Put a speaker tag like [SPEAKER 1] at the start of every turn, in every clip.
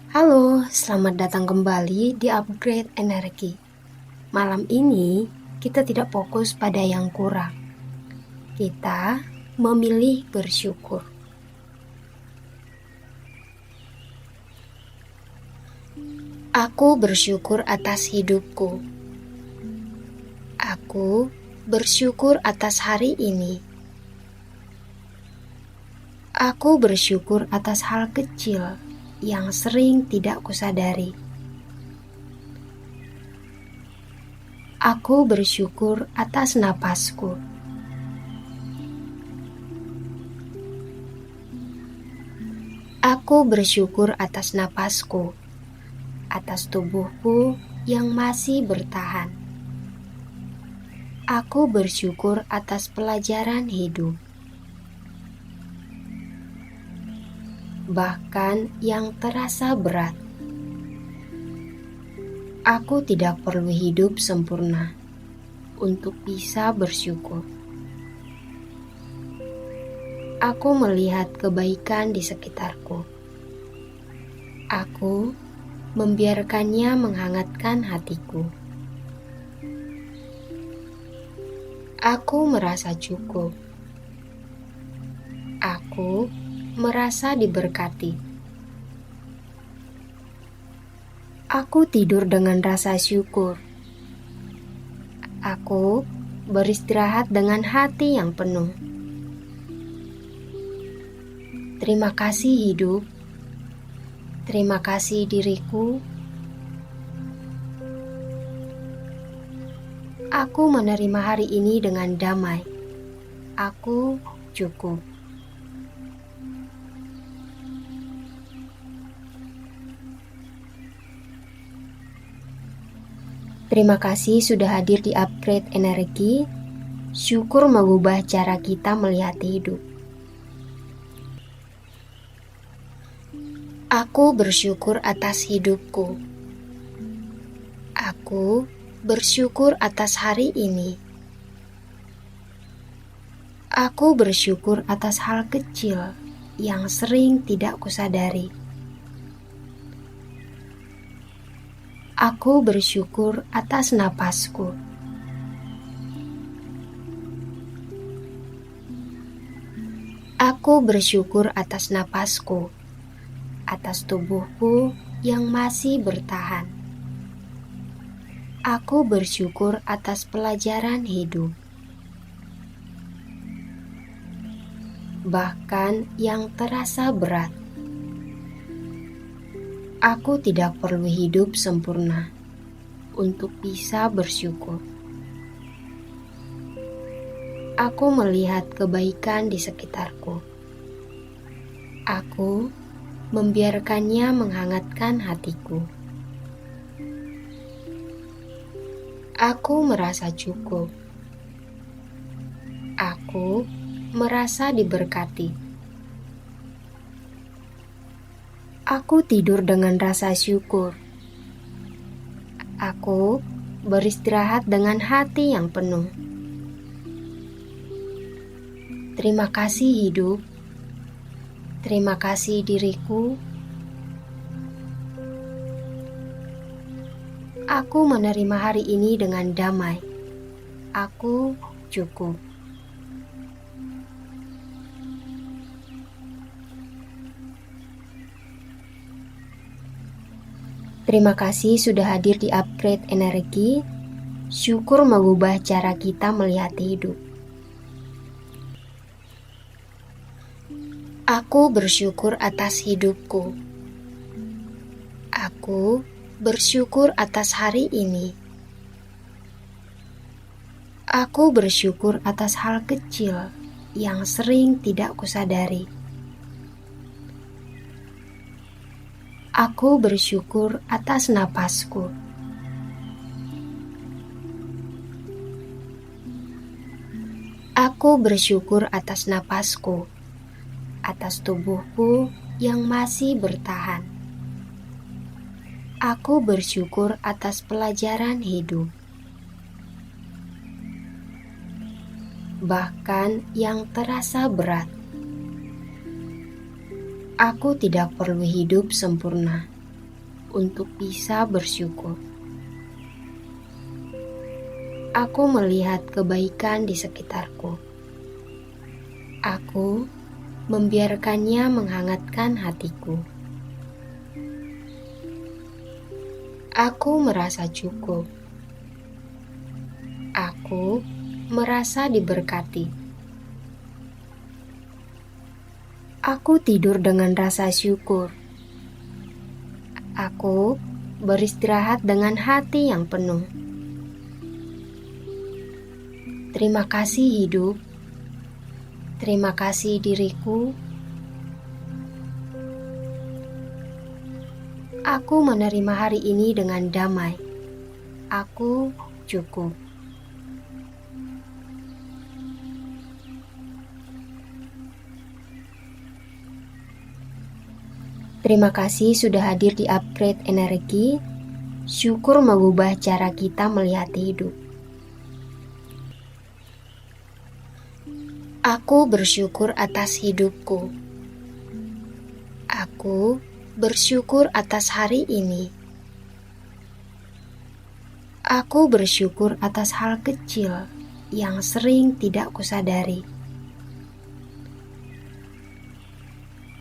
[SPEAKER 1] Halo, selamat datang kembali di Upgrade Energi. Malam ini kita tidak fokus pada yang kurang. Kita memilih bersyukur. Aku bersyukur atas hidupku. Aku bersyukur atas hari ini. Aku bersyukur atas hal kecil yang sering tidak kusadari. Aku bersyukur atas napasku. Aku bersyukur atas napasku, atas tubuhku yang masih bertahan. Aku bersyukur atas pelajaran hidup, bahkan yang terasa berat. Aku tidak perlu hidup sempurna untuk bisa bersyukur. Aku melihat kebaikan di sekitarku. Aku membiarkannya menghangatkan hatiku. Aku merasa cukup. Aku merasa diberkati. Aku tidur dengan rasa syukur. Aku beristirahat dengan hati yang penuh. Terima kasih hidup. Terima kasih diriku. Aku menerima hari ini dengan damai. Aku cukup. Terima kasih sudah hadir di Upgrade Energi. Syukur mengubah cara kita melihat hidup. Aku bersyukur atas hidupku. Aku bersyukur atas hari ini. Aku bersyukur atas hal kecil yang sering tidak kusadari. Aku bersyukur atas napasku. Aku bersyukur atas napasku, atas tubuhku yang masih bertahan. Aku bersyukur atas pelajaran hidup, bahkan yang terasa berat. Aku tidak perlu hidup sempurna untuk bisa bersyukur. Aku melihat kebaikan di sekitarku. Aku membiarkannya menghangatkan hatiku. Aku merasa cukup. Aku merasa diberkati. Aku tidur dengan rasa syukur. Aku beristirahat dengan hati yang penuh. Terima kasih hidup. Terima kasih diriku. Aku menerima hari ini dengan damai. Aku cukup. Terima kasih sudah hadir di Upgrade Energi. Syukur mengubah cara kita melihat hidup. Aku bersyukur atas hidupku. Aku bersyukur atas hari ini. Aku bersyukur atas hal kecil yang sering tidak kusadari. Aku bersyukur atas napasku. Aku bersyukur atas napasku, atas tubuhku yang masih bertahan. Aku bersyukur atas pelajaran hidup, bahkan yang terasa berat. Aku tidak perlu hidup sempurna untuk bisa bersyukur. Aku melihat kebaikan di sekitarku. Aku membiarkannya menghangatkan hatiku. Aku merasa cukup. Aku merasa diberkati. Aku tidur dengan rasa syukur. Aku beristirahat dengan hati yang penuh. Terima kasih hidup. Terima kasih diriku. Aku menerima hari ini dengan damai. Aku cukup. Terima kasih sudah hadir di Upgrade Energi. Syukur mengubah cara kita melihat hidup. Aku bersyukur atas hidupku. Aku bersyukur atas hari ini. Aku bersyukur atas hal kecil yang sering tidak kusadari.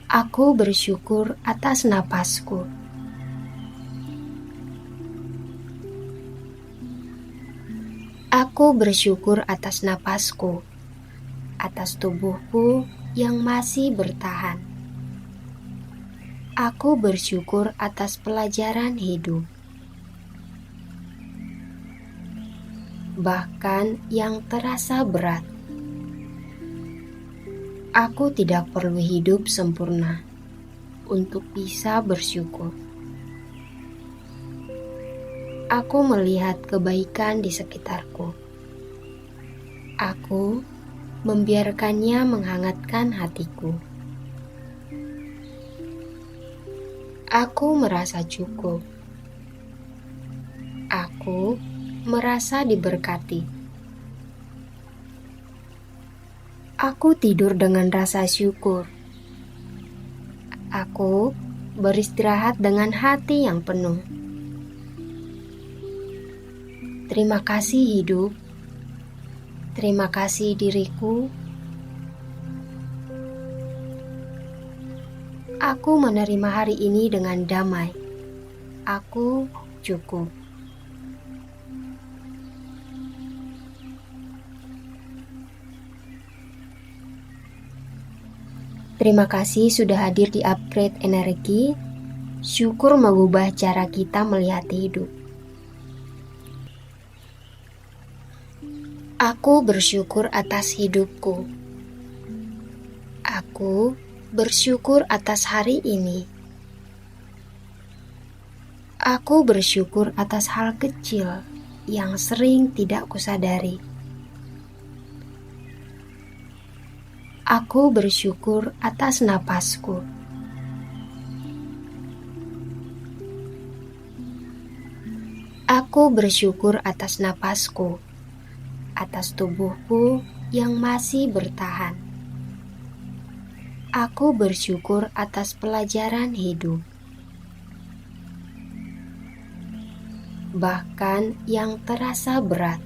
[SPEAKER 1] Aku bersyukur atas napasku. Aku bersyukur atas napasku, atas tubuhku yang masih bertahan. Aku bersyukur atas pelajaran hidup, bahkan yang terasa berat. Aku tidak perlu hidup sempurna untuk bisa bersyukur. Aku melihat kebaikan di sekitarku. Aku membiarkannya menghangatkan hatiku. Aku merasa cukup. Aku merasa diberkati. Aku tidur dengan rasa syukur. Aku beristirahat dengan hati yang penuh. Terima kasih hidup. Terima kasih diriku. Aku menerima hari ini dengan damai. Aku cukup. Terima kasih sudah hadir di Upgrade Energi. Syukur mengubah cara kita melihat hidup. Aku bersyukur atas hidupku. Aku bersyukur atas hari ini. Aku bersyukur atas hal kecil yang sering tidak kusadari. Aku bersyukur atas napasku. Aku bersyukur atas napasku, atas tubuhku yang masih bertahan. Aku bersyukur atas pelajaran hidup, bahkan yang terasa berat.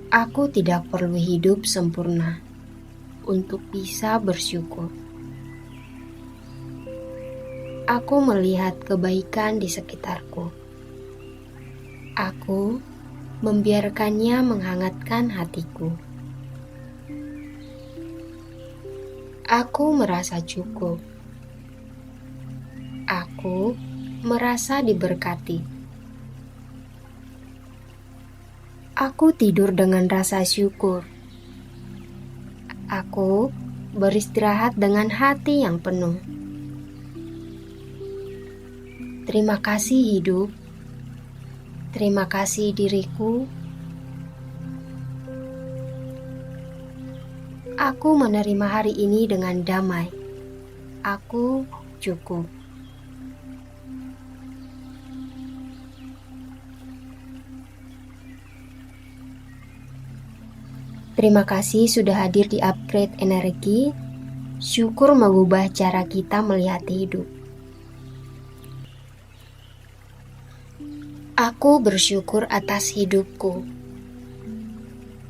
[SPEAKER 1] Aku tidak perlu hidup sempurna untuk bisa bersyukur. Aku melihat kebaikan di sekitarku. Aku membiarkannya menghangatkan hatiku. Aku merasa cukup. Aku merasa diberkati. Aku tidur dengan rasa syukur. Aku beristirahat dengan hati yang penuh. Terima kasih hidup. Terima kasih diriku. Aku menerima hari ini dengan damai. Aku cukup. Terima kasih sudah hadir di Upgrade Energi. Syukur mengubah cara kita melihat hidup. Aku bersyukur atas hidupku.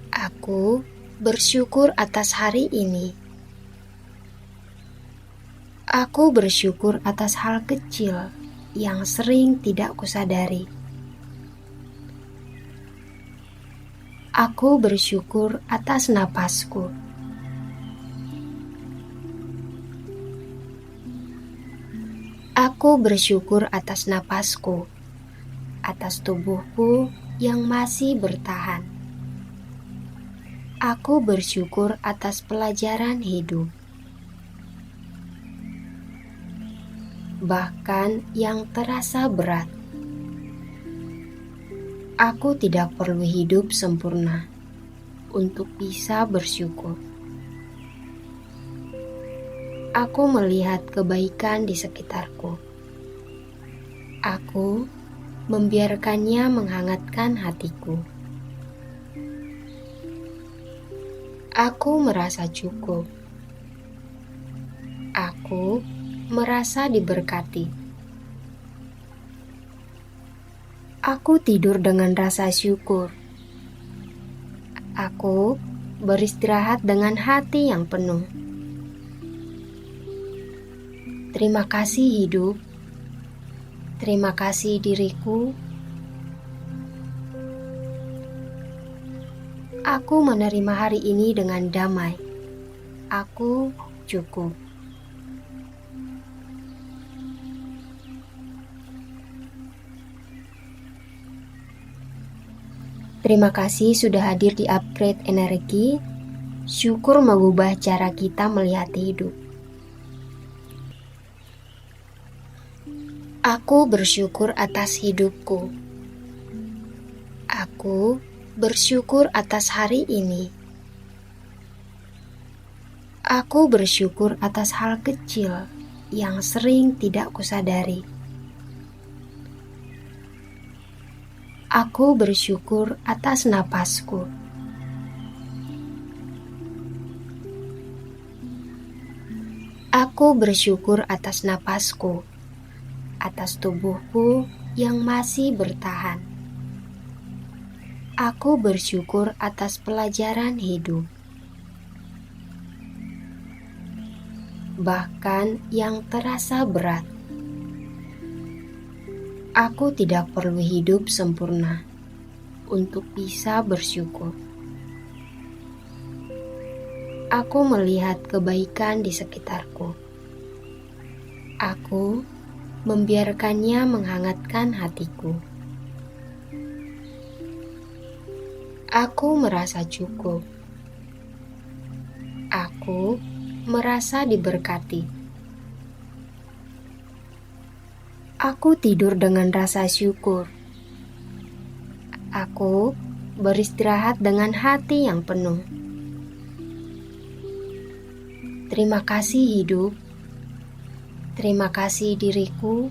[SPEAKER 1] Aku bersyukur atas hari ini. Aku bersyukur atas hal kecil yang sering tidak kusadari. Aku bersyukur atas napasku. Aku bersyukur atas napasku, atas tubuhku yang masih bertahan. Aku bersyukur atas pelajaran hidup, bahkan yang terasa berat. Aku tidak perlu hidup sempurna untuk bisa bersyukur. Aku melihat kebaikan di sekitarku. Aku membiarkannya menghangatkan hatiku. Aku merasa cukup. Aku merasa diberkati. Aku tidur dengan rasa syukur. Aku beristirahat dengan hati yang penuh. Terima kasih hidup. Terima kasih diriku. Aku menerima hari ini dengan damai. Aku cukup. Terima kasih sudah hadir di Upgrade Energi. Syukur mengubah cara kita melihat hidup. Aku bersyukur atas hidupku. Aku bersyukur atas hari ini. Aku bersyukur atas hal kecil yang sering tidak kusadari. Aku bersyukur atas napasku. Aku bersyukur atas napasku, atas tubuhku yang masih bertahan. Aku bersyukur atas pelajaran hidup, bahkan yang terasa berat. Aku tidak perlu hidup sempurna untuk bisa bersyukur. Aku melihat kebaikan di sekitarku. Aku membiarkannya menghangatkan hatiku. Aku merasa cukup. Aku merasa diberkati. Aku tidur dengan rasa syukur. Aku beristirahat dengan hati yang penuh. Terima kasih hidup. Terima kasih diriku.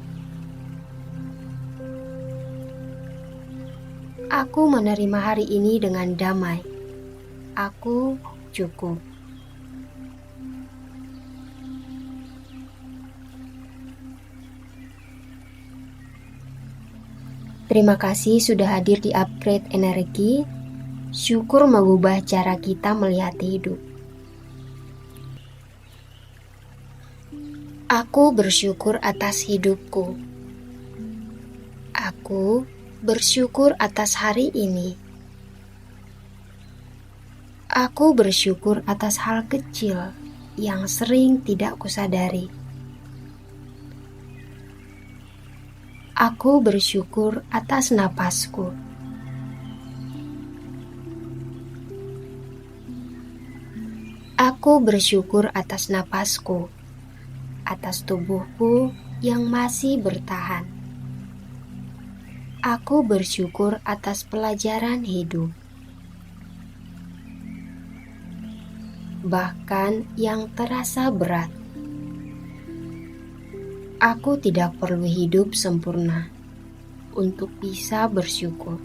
[SPEAKER 1] Aku menerima hari ini dengan damai. Aku cukup. Terima kasih sudah hadir di Upgrade Energi. Syukur mengubah cara kita melihat hidup. Aku bersyukur atas hidupku. Aku bersyukur atas hari ini. Aku bersyukur atas hal kecil yang sering tidak kusadari. Aku bersyukur atas napasku. Aku bersyukur atas napasku, atas tubuhku yang masih bertahan. Aku bersyukur atas pelajaran hidup, bahkan yang terasa berat. Aku tidak perlu hidup sempurna untuk bisa bersyukur.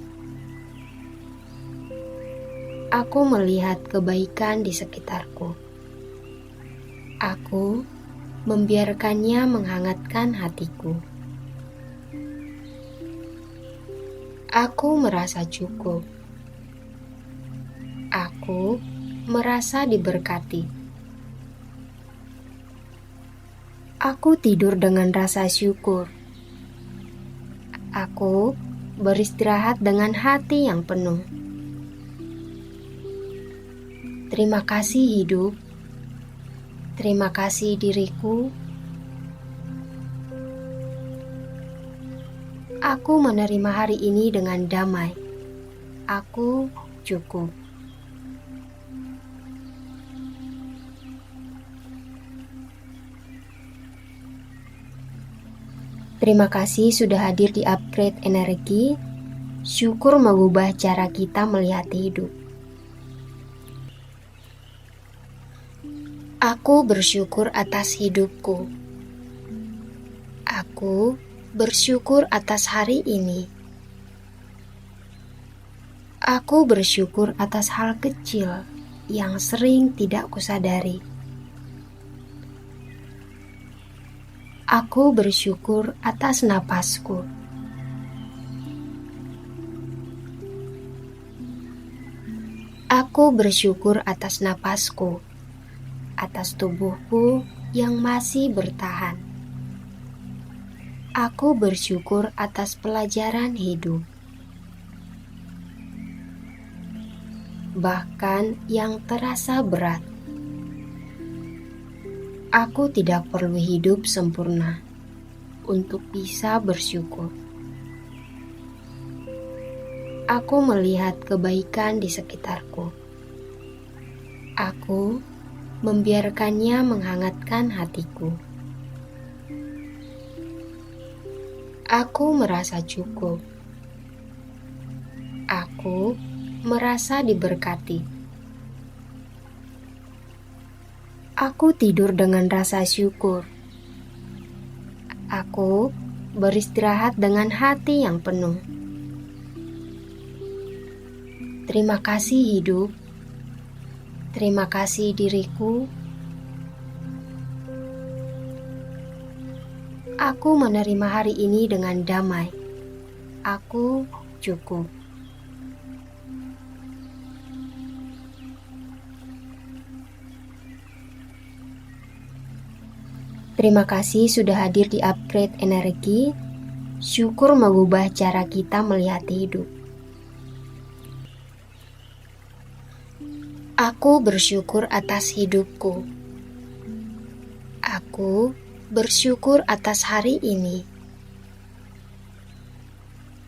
[SPEAKER 1] Aku melihat kebaikan di sekitarku. Aku membiarkannya menghangatkan hatiku. Aku merasa cukup. Aku merasa diberkati. Aku tidur dengan rasa syukur. Aku beristirahat dengan hati yang penuh. Terima kasih hidup. Terima kasih diriku. Aku menerima hari ini dengan damai. Aku cukup. Terima kasih sudah hadir di Upgrade Energi. Syukur mengubah cara kita melihat hidup. Aku bersyukur atas hidupku. Aku bersyukur atas hari ini. Aku bersyukur atas hal kecil yang sering tidak kusadari. Aku bersyukur atas napasku. Aku bersyukur atas napasku, atas tubuhku yang masih bertahan. Aku bersyukur atas pelajaran hidup, bahkan yang terasa berat. Aku tidak perlu hidup sempurna untuk bisa bersyukur. Aku melihat kebaikan di sekitarku. Aku membiarkannya menghangatkan hatiku. Aku merasa cukup. Aku merasa diberkati. Aku tidur dengan rasa syukur. Aku beristirahat dengan hati yang penuh. Terima kasih hidup. Terima kasih diriku. Aku menerima hari ini dengan damai. Aku cukup. Terima kasih sudah hadir di Upgrade Energi. Syukur mengubah cara kita melihat hidup. Aku bersyukur atas hidupku. Aku bersyukur atas hari ini.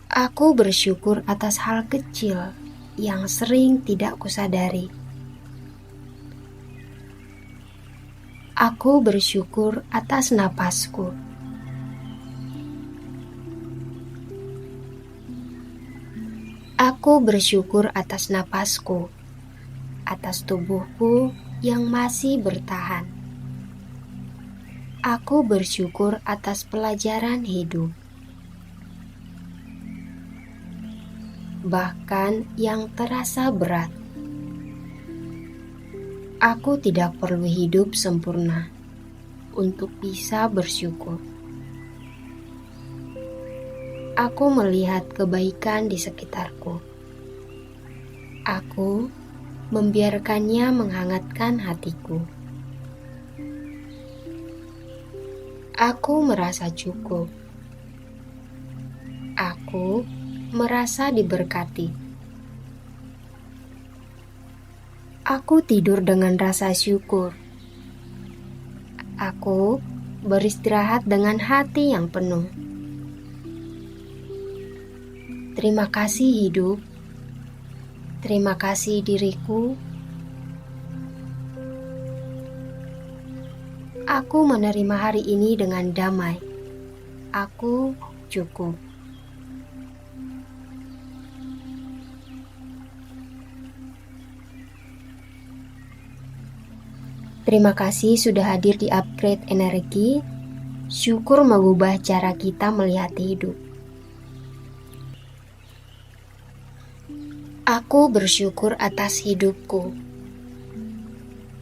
[SPEAKER 1] Aku bersyukur atas hal kecil yang sering tidak kusadari. Aku bersyukur atas napasku. Aku bersyukur atas napasku, atas tubuhku yang masih bertahan. Aku bersyukur atas pelajaran hidup, bahkan yang terasa berat. Aku tidak perlu hidup sempurna untuk bisa bersyukur. Aku melihat kebaikan di sekitarku. Aku membiarkannya menghangatkan hatiku. Aku merasa cukup. Aku merasa diberkati. Aku tidur dengan rasa syukur. Aku beristirahat dengan hati yang penuh. Terima kasih hidup. Terima kasih diriku. Aku menerima hari ini dengan damai. Aku cukup. Terima kasih sudah hadir di Upgrade Energi. Syukur mengubah cara kita melihat hidup. Aku bersyukur atas hidupku.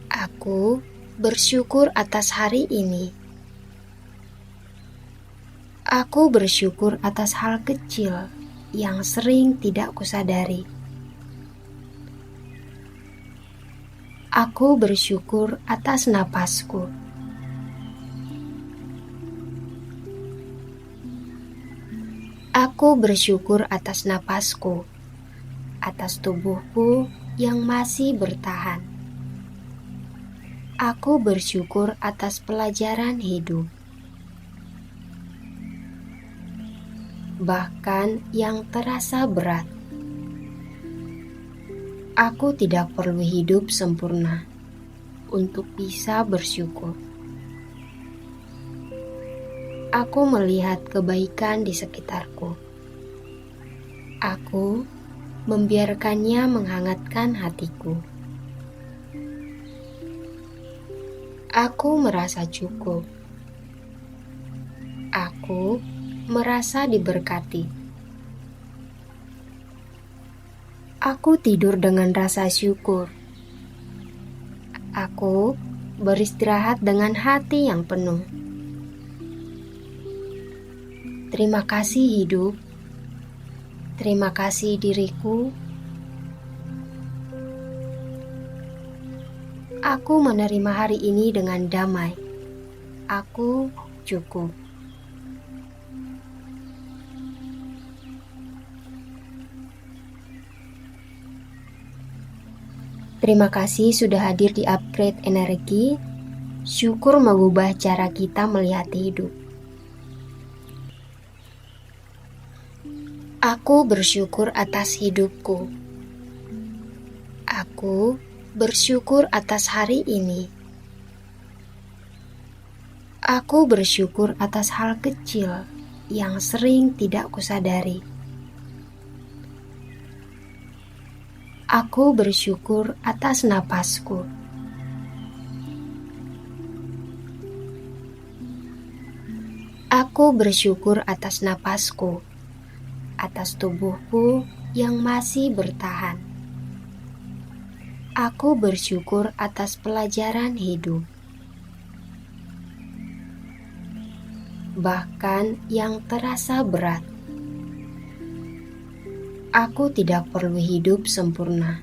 [SPEAKER 1] Aku bersyukur atas hari ini. Aku bersyukur atas hal kecil yang sering tidak kusadari. Aku bersyukur atas napasku. Aku bersyukur atas napasku, atas tubuhku yang masih bertahan. Aku bersyukur atas pelajaran hidup, bahkan yang terasa berat. Aku tidak perlu hidup sempurna untuk bisa bersyukur. Aku melihat kebaikan di sekitarku. Aku membiarkannya menghangatkan hatiku. Aku merasa cukup. Aku merasa diberkati. Aku tidur dengan rasa syukur. Aku beristirahat dengan hati yang penuh. Terima kasih hidup. Terima kasih diriku. Aku menerima hari ini dengan damai. Aku cukup. Terima kasih sudah hadir di Upgrade Energi. Syukur mengubah cara kita melihat hidup. Aku bersyukur atas hidupku. Aku bersyukur atas hari ini. Aku bersyukur atas hal kecil yang sering tidak kusadari. Aku bersyukur atas napasku. Aku bersyukur atas napasku, atas tubuhku yang masih bertahan. Aku bersyukur atas pelajaran hidup, bahkan yang terasa berat. Aku tidak perlu hidup sempurna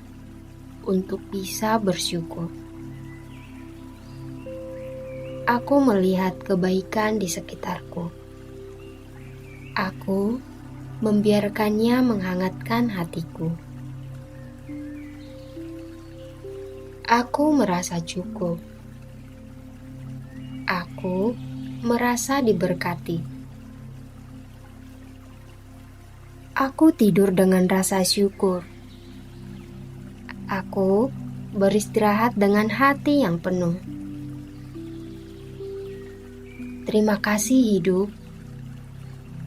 [SPEAKER 1] untuk bisa bersyukur. Aku melihat kebaikan di sekitarku. Aku membiarkannya menghangatkan hatiku. Aku merasa cukup. Aku merasa diberkati. Aku tidur dengan rasa syukur. Aku beristirahat dengan hati yang penuh. Terima kasih hidup.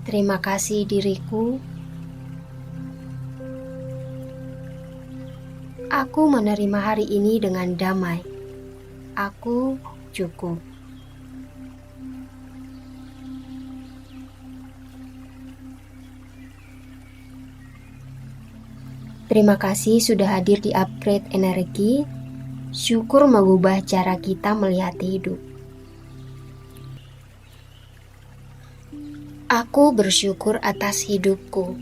[SPEAKER 1] Terima kasih diriku. Aku menerima hari ini dengan damai. Aku cukup. Terima kasih sudah hadir di Upgrade Energi. Syukur mengubah cara kita melihat hidup. Aku bersyukur atas hidupku.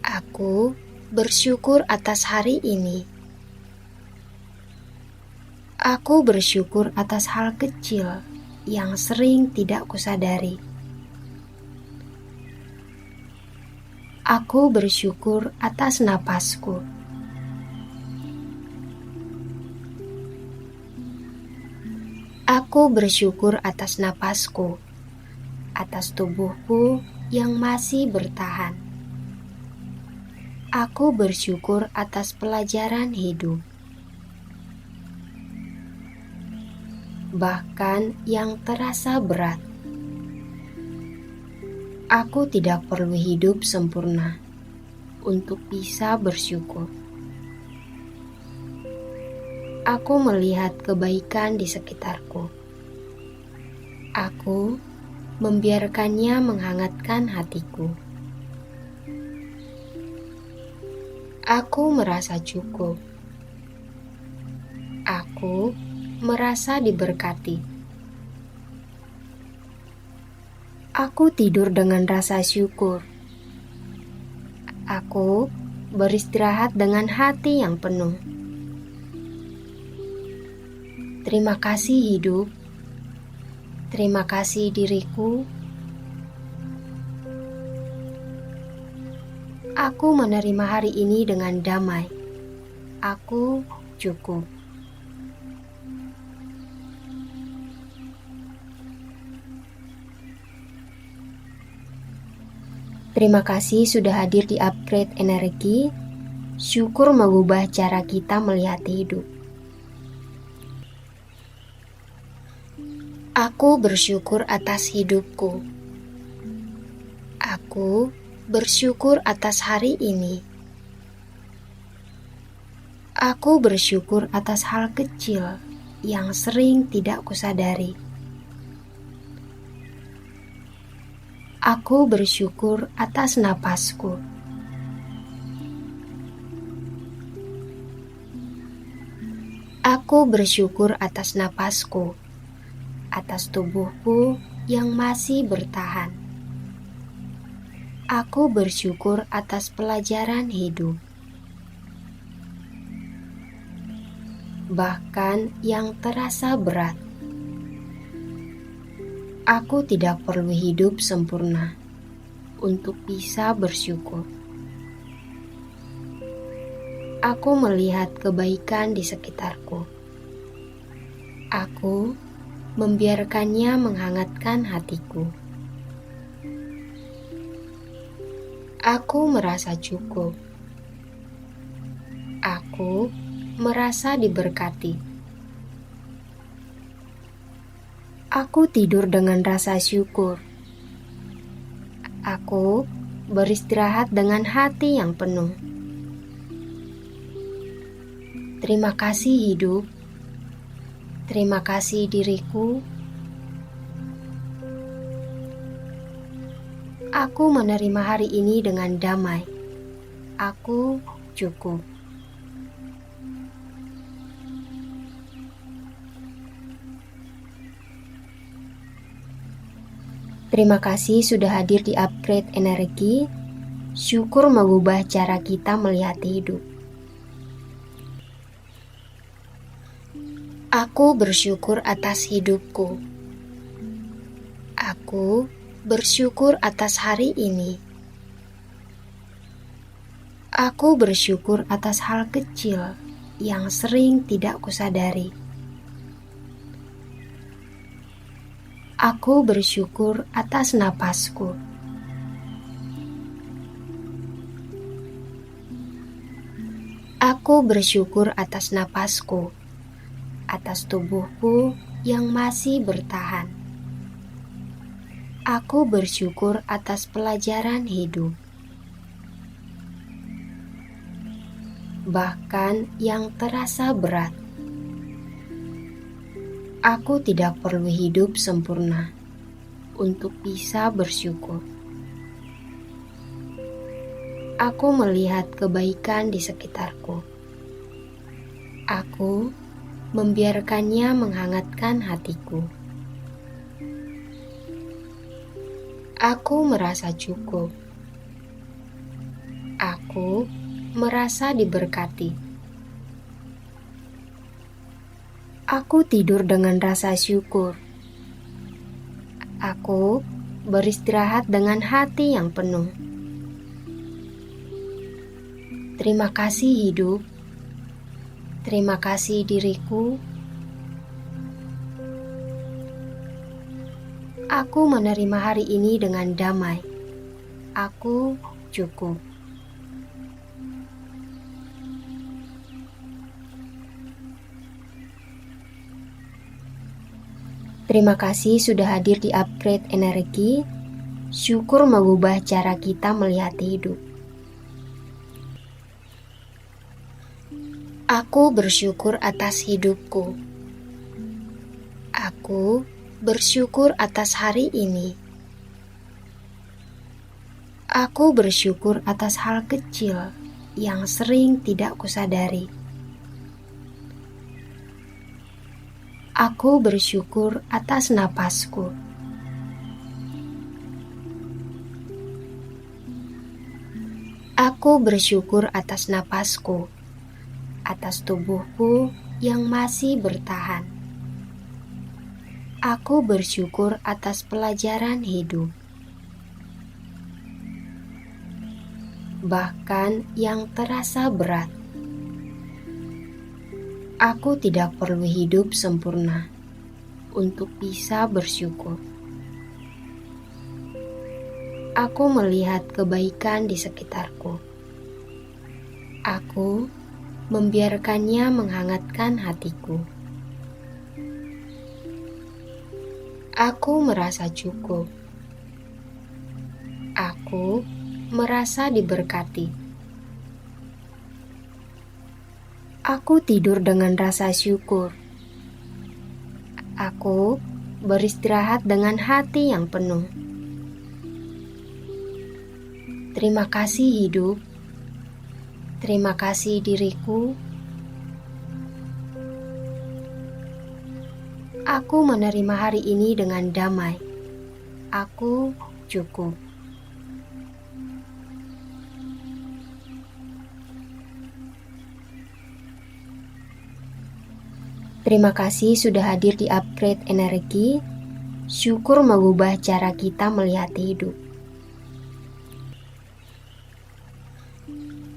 [SPEAKER 1] Aku bersyukur atas hari ini. Aku bersyukur atas hal kecil yang sering tidak kusadari. Aku bersyukur atas napasku. Aku bersyukur atas napasku, atas tubuhku yang masih bertahan. Aku bersyukur atas pelajaran hidup, bahkan yang terasa berat. Aku tidak perlu hidup sempurna untuk bisa bersyukur. Aku melihat kebaikan di sekitarku. Aku membiarkannya menghangatkan hatiku. Aku merasa cukup. Aku merasa diberkati. Aku tidur dengan rasa syukur. Aku beristirahat dengan hati yang penuh. Terima kasih hidup. Terima kasih diriku. Aku menerima hari ini dengan damai. Aku cukup. Terima kasih sudah hadir di Upgrade Energi. Syukur mengubah cara kita melihat hidup. Aku bersyukur atas hidupku. Aku bersyukur atas hari ini. Aku bersyukur atas hal kecil yang sering tidak kusadari. Aku bersyukur atas napasku. Aku bersyukur atas napasku, atas tubuhku yang masih bertahan. Aku bersyukur atas pelajaran hidup, bahkan yang terasa berat. Aku tidak perlu hidup sempurna untuk bisa bersyukur. Aku melihat kebaikan di sekitarku. Aku membiarkannya menghangatkan hatiku. Aku merasa cukup. Aku merasa diberkati. Aku tidur dengan rasa syukur. Aku beristirahat dengan hati yang penuh. Terima kasih hidup. Terima kasih diriku. Aku menerima hari ini dengan damai. Aku cukup. Terima kasih sudah hadir di Upgrade Energi. Syukur mengubah cara kita melihat hidup. Aku bersyukur atas hidupku. Aku bersyukur atas hari ini. Aku bersyukur atas hal kecil yang sering tidak kusadari. Aku bersyukur atas napasku. Aku bersyukur atas napasku, atas tubuhku yang masih bertahan. Aku bersyukur atas pelajaran hidup, bahkan yang terasa berat. Aku tidak perlu hidup sempurna untuk bisa bersyukur. Aku melihat kebaikan di sekitarku. Aku membiarkannya menghangatkan hatiku. Aku merasa cukup. Aku merasa diberkati. Aku tidur dengan rasa syukur. Aku beristirahat dengan hati yang penuh. Terima kasih hidup. Terima kasih diriku. Aku menerima hari ini dengan damai. Aku cukup. Terima kasih sudah hadir di Upgrade Energi. Syukur mengubah cara kita melihat hidup. Aku bersyukur atas hidupku. Aku bersyukur atas hari ini. Aku bersyukur atas hal kecil yang sering tidak kusadari. Aku bersyukur atas napasku. Aku bersyukur atas napasku, atas tubuhku yang masih bertahan. Aku bersyukur atas pelajaran hidup, bahkan yang terasa berat. Aku tidak perlu hidup sempurna untuk bisa bersyukur. Aku melihat kebaikan di sekitarku. Aku membiarkannya menghangatkan hatiku. Aku merasa cukup. Aku merasa diberkati. Aku tidur dengan rasa syukur. Aku beristirahat dengan hati yang penuh. Terima kasih hidup. Terima kasih diriku. Aku menerima hari ini dengan damai. Aku cukup. Terima kasih sudah hadir di Upgrade Energi. Syukur mengubah cara kita melihat hidup.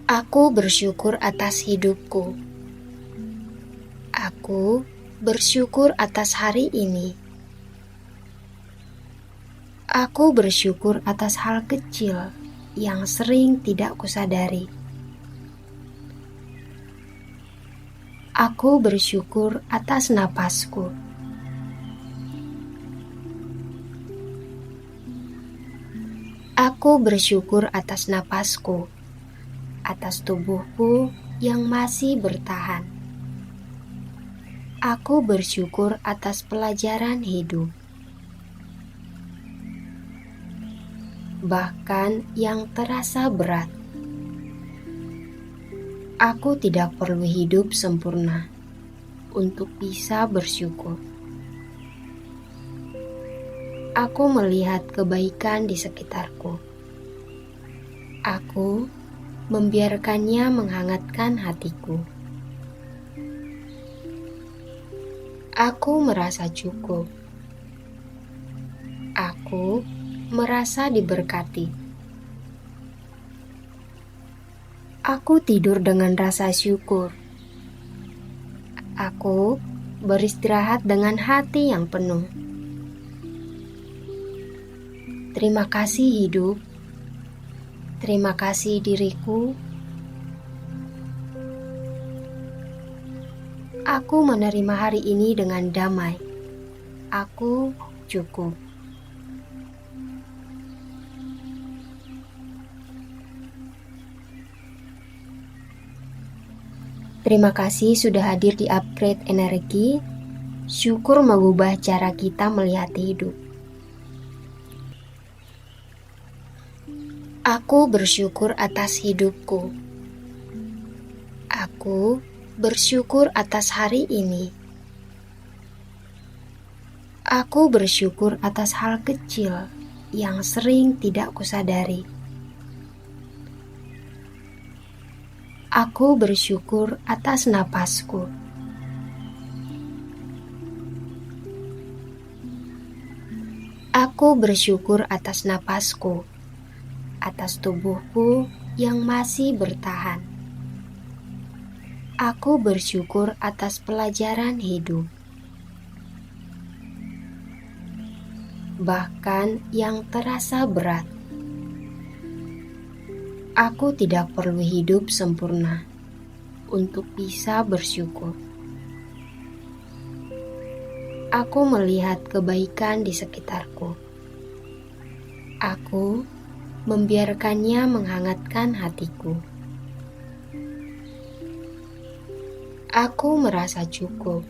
[SPEAKER 1] Aku bersyukur atas hidupku. Aku bersyukur atas hari ini. Aku bersyukur atas hal kecil yang sering tidak kusadari. Aku bersyukur atas napasku. Aku bersyukur atas napasku, atas tubuhku yang masih bertahan. Aku bersyukur atas pelajaran hidup, bahkan yang terasa berat. Aku tidak perlu hidup sempurna untuk bisa bersyukur. Aku melihat kebaikan di sekitarku. Aku membiarkannya menghangatkan hatiku. Aku merasa cukup. Aku merasa diberkati. Aku tidur dengan rasa syukur. Aku beristirahat dengan hati yang penuh. Terima kasih hidup. Terima kasih diriku. Aku menerima hari ini dengan damai. Aku cukup. Terima kasih sudah hadir di Upgrade Energi. Syukur mengubah cara kita melihat hidup. Aku bersyukur atas hidupku. Aku bersyukur atas hari ini. Aku bersyukur atas hal kecil yang sering tidak kusadari. Aku bersyukur atas napasku. Aku bersyukur atas napasku, atas tubuhku yang masih bertahan. Aku bersyukur atas pelajaran hidup, bahkan yang terasa berat. Aku tidak perlu hidup sempurna untuk bisa bersyukur. Aku melihat kebaikan di sekitarku. Aku membiarkannya menghangatkan hatiku. Aku merasa cukup.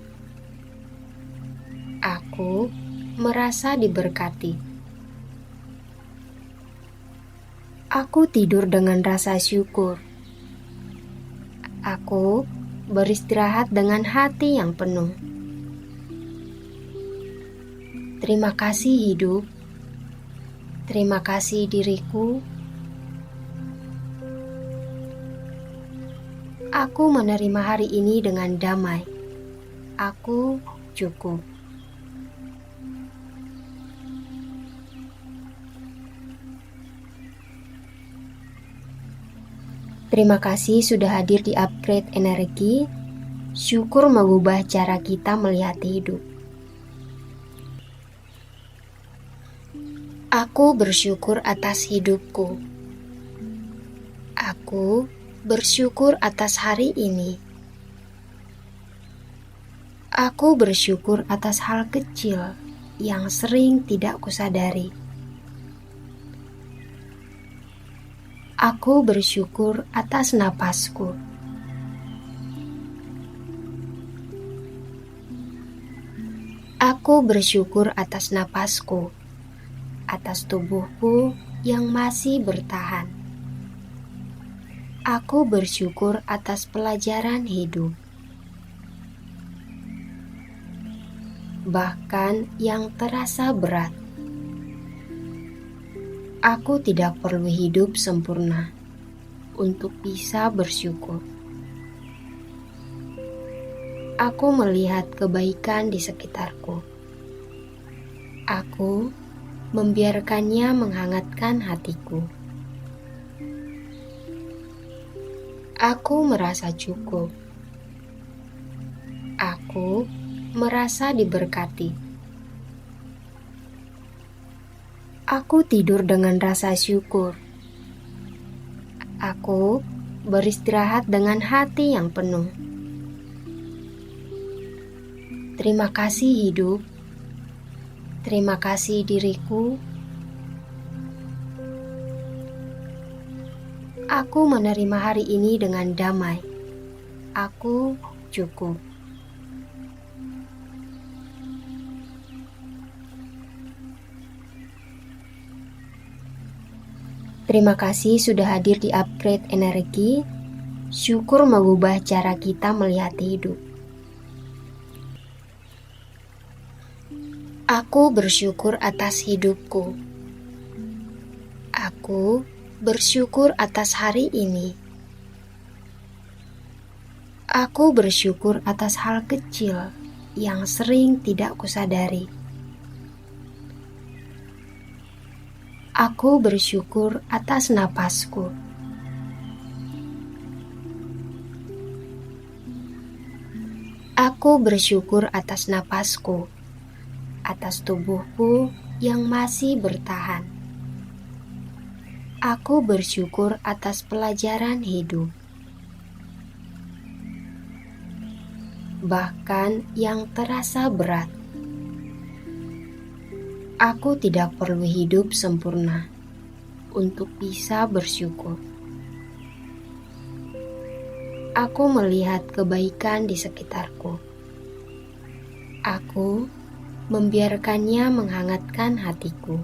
[SPEAKER 1] Aku merasa diberkati. Aku tidur dengan rasa syukur. Aku beristirahat dengan hati yang penuh. Terima kasih hidup. Terima kasih diriku. Aku menerima hari ini dengan damai. Aku cukup. Terima kasih sudah hadir di Upgrade Energi. Syukur mengubah cara kita melihat hidup. Aku bersyukur atas hidupku. Aku bersyukur atas hari ini. Aku bersyukur atas hal kecil yang sering tidak kusadari. Aku bersyukur atas napasku. Aku bersyukur atas napasku, atas tubuhku yang masih bertahan. Aku bersyukur atas pelajaran hidup, bahkan yang terasa berat. Aku tidak perlu hidup sempurna untuk bisa bersyukur. Aku melihat kebaikan di sekitarku. Aku membiarkannya menghangatkan hatiku. Aku merasa cukup. Aku merasa diberkati. Aku tidur dengan rasa syukur. Aku beristirahat dengan hati yang penuh. Terima kasih hidup. Terima kasih diriku. Aku menerima hari ini dengan damai. Aku cukup. Terima kasih sudah hadir di Upgrade Energi. Syukur mengubah cara kita melihat hidup. Aku bersyukur atas hidupku. Aku bersyukur atas hari ini. Aku bersyukur atas hal kecil yang sering tidak kusadari. Aku bersyukur atas napasku. Aku bersyukur atas napasku, atas tubuhku yang masih bertahan. Aku bersyukur atas pelajaran hidup, bahkan yang terasa berat. Aku tidak perlu hidup sempurna untuk bisa bersyukur. Aku melihat kebaikan di sekitarku. Aku membiarkannya menghangatkan hatiku.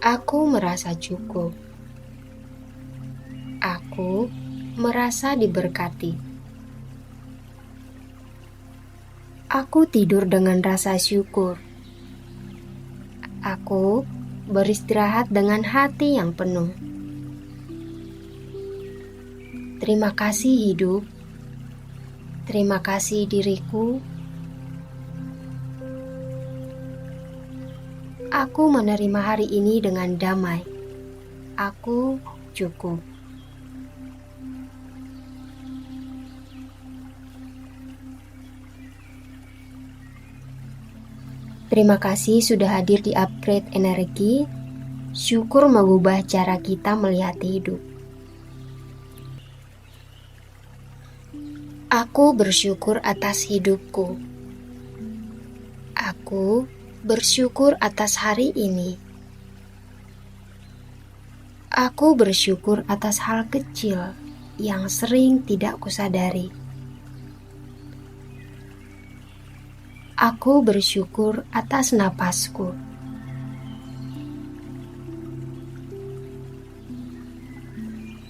[SPEAKER 1] Aku merasa cukup. Aku merasa diberkati. Aku tidur dengan rasa syukur. Aku beristirahat dengan hati yang penuh. Terima kasih hidup. Terima kasih diriku. Aku menerima hari ini dengan damai. Aku cukup. Terima kasih sudah hadir di Upgrade Energi. Syukur mengubah cara kita melihat hidup. Aku bersyukur atas hidupku. Aku bersyukur atas hari ini. Aku bersyukur atas hal kecil yang sering tidak kusadari. Aku bersyukur atas napasku.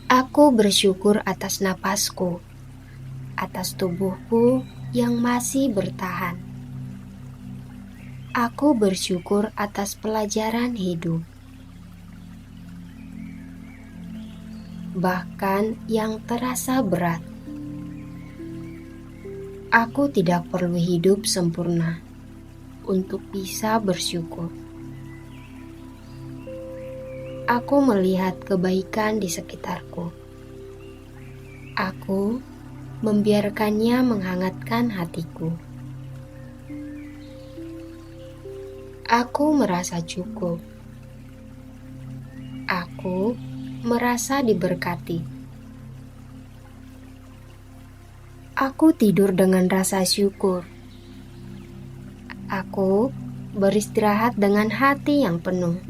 [SPEAKER 1] Aku bersyukur atas napasku, atas tubuhku yang masih bertahan. Aku bersyukur atas pelajaran hidup, bahkan yang terasa berat. Aku tidak perlu hidup sempurna untuk bisa bersyukur. Aku melihat kebaikan di sekitarku. Aku membiarkannya menghangatkan hatiku. Aku merasa cukup. Aku merasa diberkati. Aku tidur dengan rasa syukur. Aku beristirahat dengan hati yang penuh.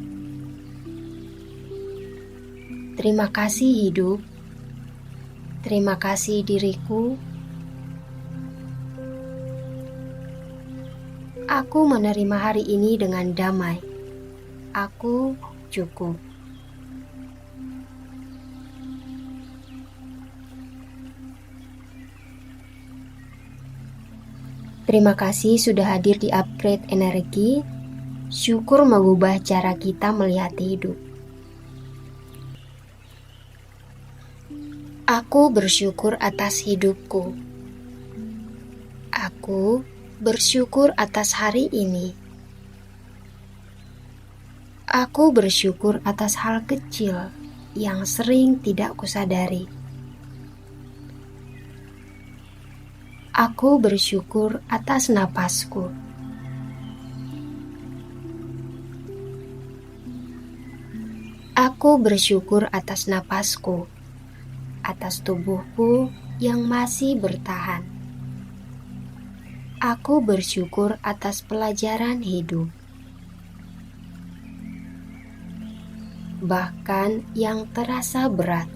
[SPEAKER 1] Terima kasih hidup. Terima kasih diriku. Aku menerima hari ini dengan damai. Aku cukup. Terima kasih sudah hadir di Upgrade Energi. Syukur mengubah cara kita melihat hidup. Aku bersyukur atas hidupku. Aku bersyukur atas hari ini. Aku bersyukur atas hal kecil yang sering tidak kusadari. Aku bersyukur atas napasku. Aku bersyukur atas napasku, atas tubuhku yang masih bertahan. Aku bersyukur atas pelajaran hidup, bahkan yang terasa berat.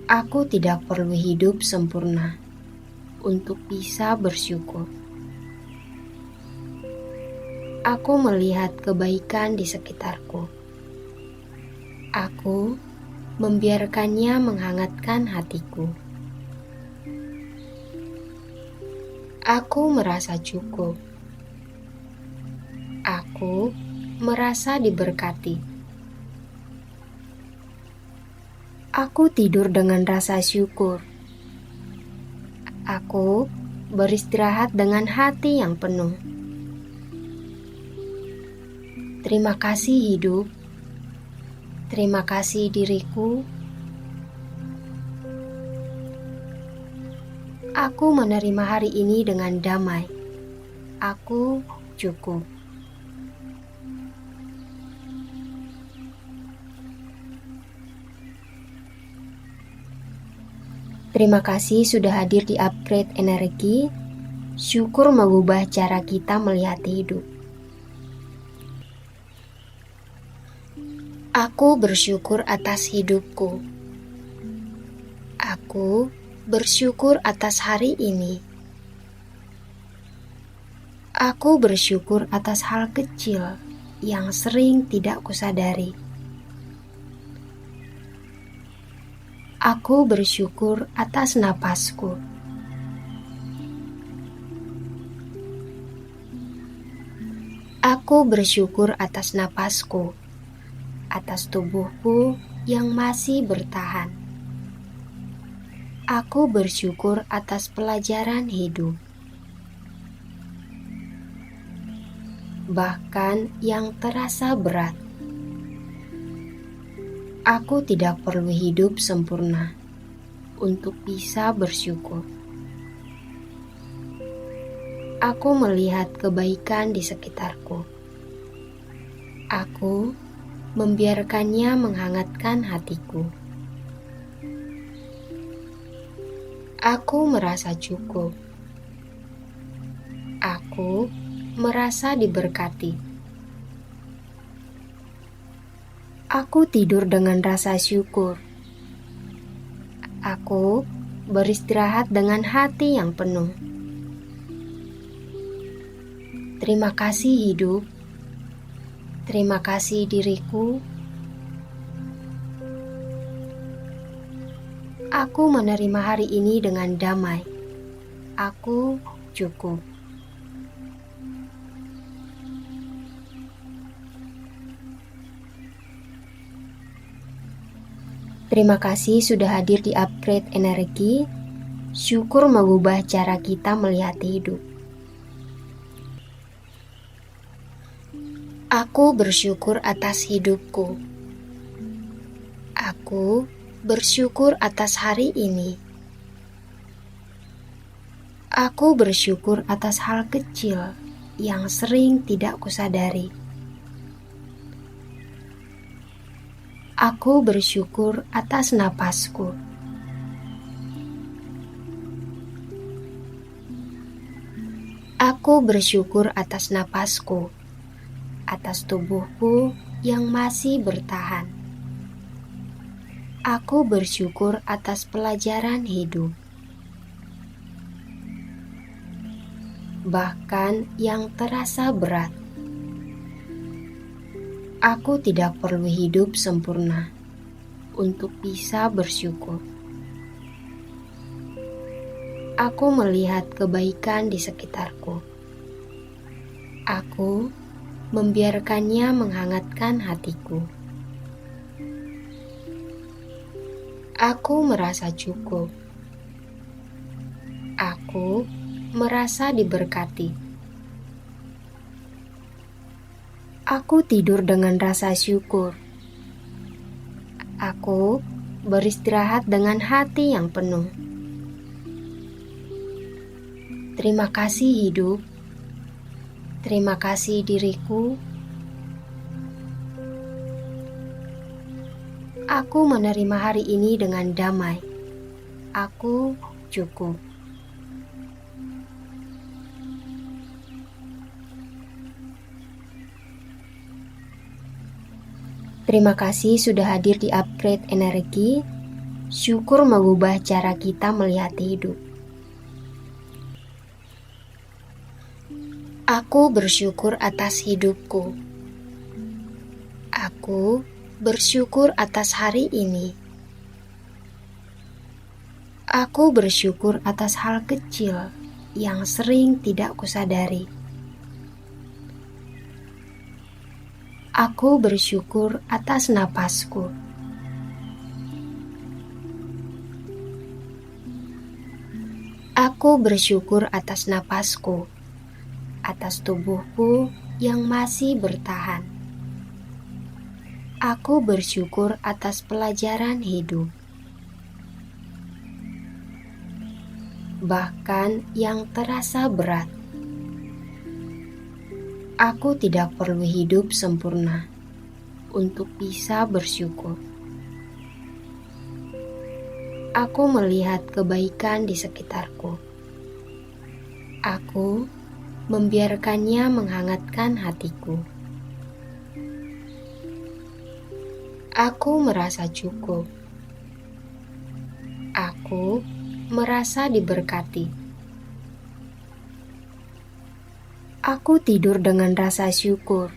[SPEAKER 1] Aku tidak perlu hidup sempurna untuk bisa bersyukur. Aku melihat kebaikan di sekitarku. Aku membiarkannya menghangatkan hatiku. Aku merasa cukup. Aku merasa diberkati. Aku tidur dengan rasa syukur. Aku beristirahat dengan hati yang penuh. Terima kasih hidup. Terima kasih diriku. Aku menerima hari ini dengan damai. Aku cukup. Terima kasih sudah hadir di Upgrade Energi. Syukur mengubah cara kita melihat hidup. Aku bersyukur atas hidupku. Aku bersyukur atas hari ini. Aku bersyukur atas hal kecil yang sering tidak kusadari. Aku bersyukur atas napasku. Aku bersyukur atas napasku, atas tubuhku yang masih bertahan. Aku bersyukur atas pelajaran hidup, bahkan yang terasa berat. Aku tidak perlu hidup sempurna untuk bisa bersyukur. Aku melihat kebaikan di sekitarku. Aku membiarkannya menghangatkan hatiku. Aku merasa cukup. Aku merasa diberkati. Aku tidur dengan rasa syukur. Aku beristirahat dengan hati yang penuh. Terima kasih hidup. Terima kasih diriku. Aku menerima hari ini dengan damai. Aku cukup. Terima kasih sudah hadir di Upgrade Energi. Syukur mengubah cara kita melihat hidup. Aku bersyukur atas hidupku. Aku bersyukur atas hari ini. Aku bersyukur atas hal kecil yang sering tidak kusadari. Aku bersyukur atas napasku. Aku bersyukur atas napasku, atas tubuhku yang masih bertahan. Aku bersyukur atas pelajaran hidup, bahkan yang terasa berat. Aku tidak perlu hidup sempurna untuk bisa bersyukur. Aku melihat kebaikan di sekitarku. Aku membiarkannya menghangatkan hatiku. Aku merasa cukup. Aku merasa diberkati. Aku tidur dengan rasa syukur. Aku beristirahat dengan hati yang penuh. Terima kasih hidup. Terima kasih diriku. Aku menerima hari ini dengan damai. Aku cukup. Terima kasih sudah hadir di Upgrade Energi. Syukur mengubah cara kita melihat hidup. Aku bersyukur atas hidupku. Aku bersyukur atas hari ini. Aku bersyukur atas hal kecil yang sering tidak kusadari. Aku bersyukur atas napasku. Aku bersyukur atas napasku, atas tubuhku yang masih bertahan. Aku bersyukur atas pelajaran hidup, bahkan yang terasa berat. Aku tidak perlu hidup sempurna untuk bisa bersyukur. Aku melihat kebaikan di sekitarku. Aku membiarkannya menghangatkan hatiku. Aku merasa cukup. Aku merasa diberkati. Aku tidur dengan rasa syukur.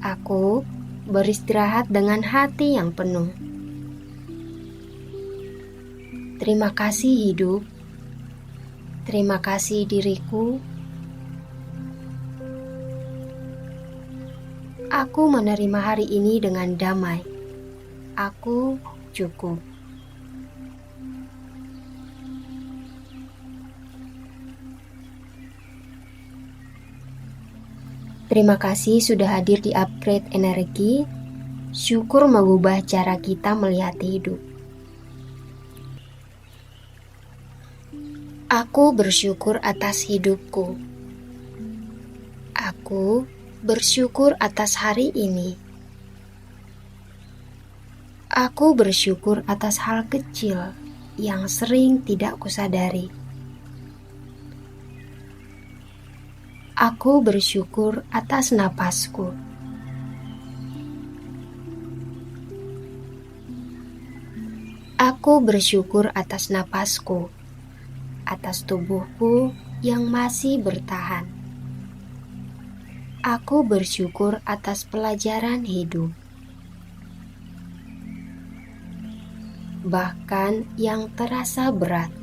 [SPEAKER 1] Aku beristirahat dengan hati yang penuh. Terima kasih hidup. Terima kasih diriku. Aku menerima hari ini dengan damai. Aku cukup. Terima kasih sudah hadir di Upgrade Energi. Syukur mengubah cara kita melihat hidup. Aku bersyukur atas hidupku. Aku bersyukur atas hari ini. Aku bersyukur atas hal kecil yang sering tidak kusadari. Aku bersyukur atas napasku. Aku bersyukur atas napasku, atas tubuhku yang masih bertahan. Aku bersyukur atas pelajaran hidup, bahkan yang terasa berat.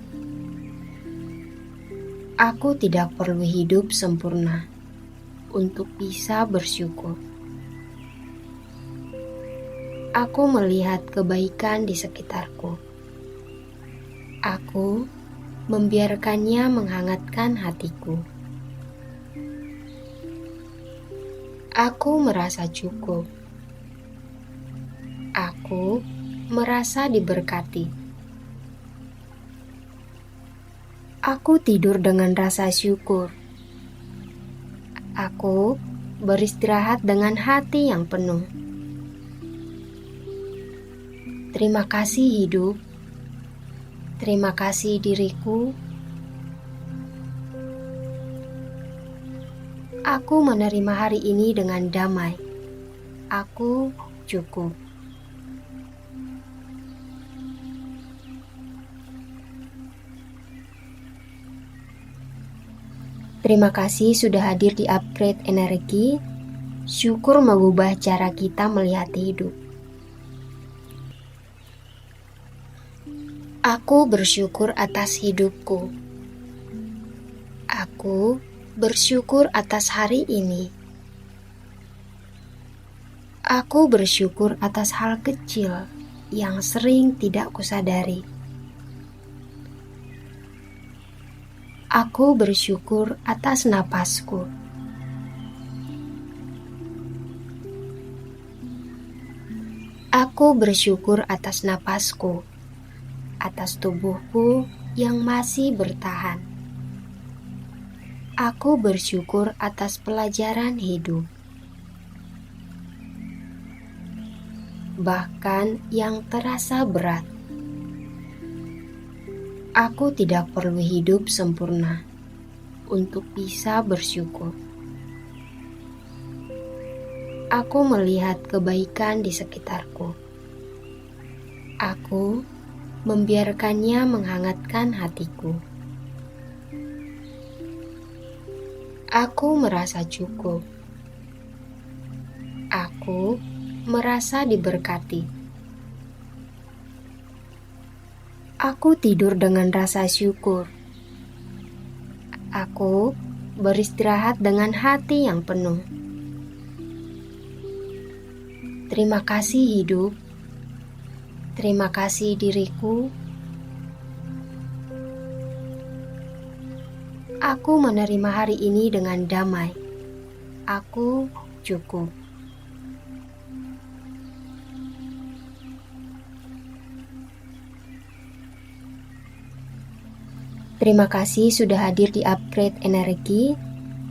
[SPEAKER 1] Aku tidak perlu hidup sempurna untuk bisa bersyukur. Aku melihat kebaikan di sekitarku. Aku membiarkannya menghangatkan hatiku. Aku merasa cukup. Aku merasa diberkati. Aku tidur dengan rasa syukur. Aku beristirahat dengan hati yang penuh. Terima kasih hidup. Terima kasih diriku. Aku menerima hari ini dengan damai. Aku cukup. Terima kasih sudah hadir di Upgrade Energi. Syukur mengubah cara kita melihat hidup. Aku bersyukur atas hidupku. Aku bersyukur atas hari ini. Aku bersyukur atas hal kecil yang sering tidak kusadari. Aku bersyukur atas napasku. Aku bersyukur atas napasku, atas tubuhku yang masih bertahan. Aku bersyukur atas pelajaran hidup, bahkan yang terasa berat. Aku tidak perlu hidup sempurna untuk bisa bersyukur. Aku melihat kebaikan di sekitarku. Aku membiarkannya menghangatkan hatiku. Aku merasa cukup. Aku merasa diberkati. Aku tidur dengan rasa syukur. Aku beristirahat dengan hati yang penuh. Terima kasih hidup. Terima kasih diriku. Aku menerima hari ini dengan damai. Aku cukup. Terima kasih sudah hadir di Upgrade Energi.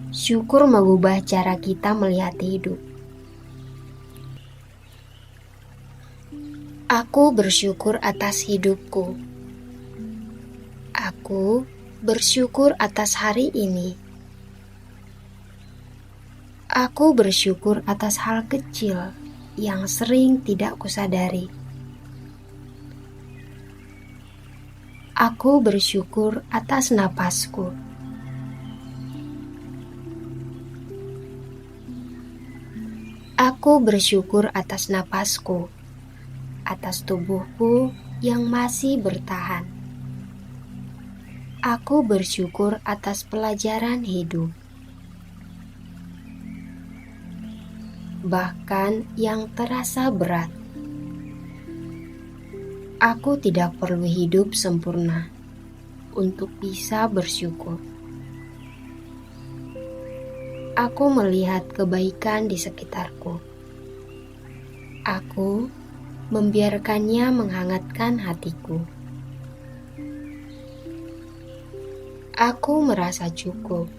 [SPEAKER 1] Syukur mengubah cara kita melihat hidup. Aku bersyukur atas hidupku. Aku bersyukur atas hari ini. Aku bersyukur atas hal kecil yang sering tidak kusadari. Aku bersyukur atas napasku. Aku bersyukur atas napasku, atas tubuhku yang masih bertahan. Aku bersyukur atas pelajaran hidup, bahkan yang terasa berat. Aku tidak perlu hidup sempurna untuk bisa bersyukur. Aku melihat kebaikan di sekitarku. Aku membiarkannya menghangatkan hatiku. Aku merasa cukup.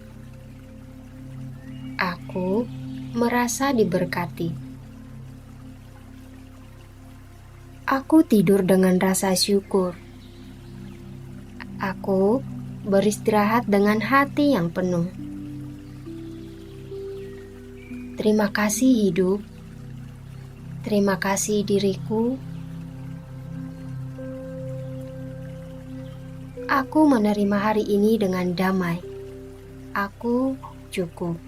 [SPEAKER 1] Aku merasa diberkati. Aku tidur dengan rasa syukur. Aku beristirahat dengan hati yang penuh. Terima kasih hidup. Terima kasih diriku. Aku menerima hari ini dengan damai. Aku cukup.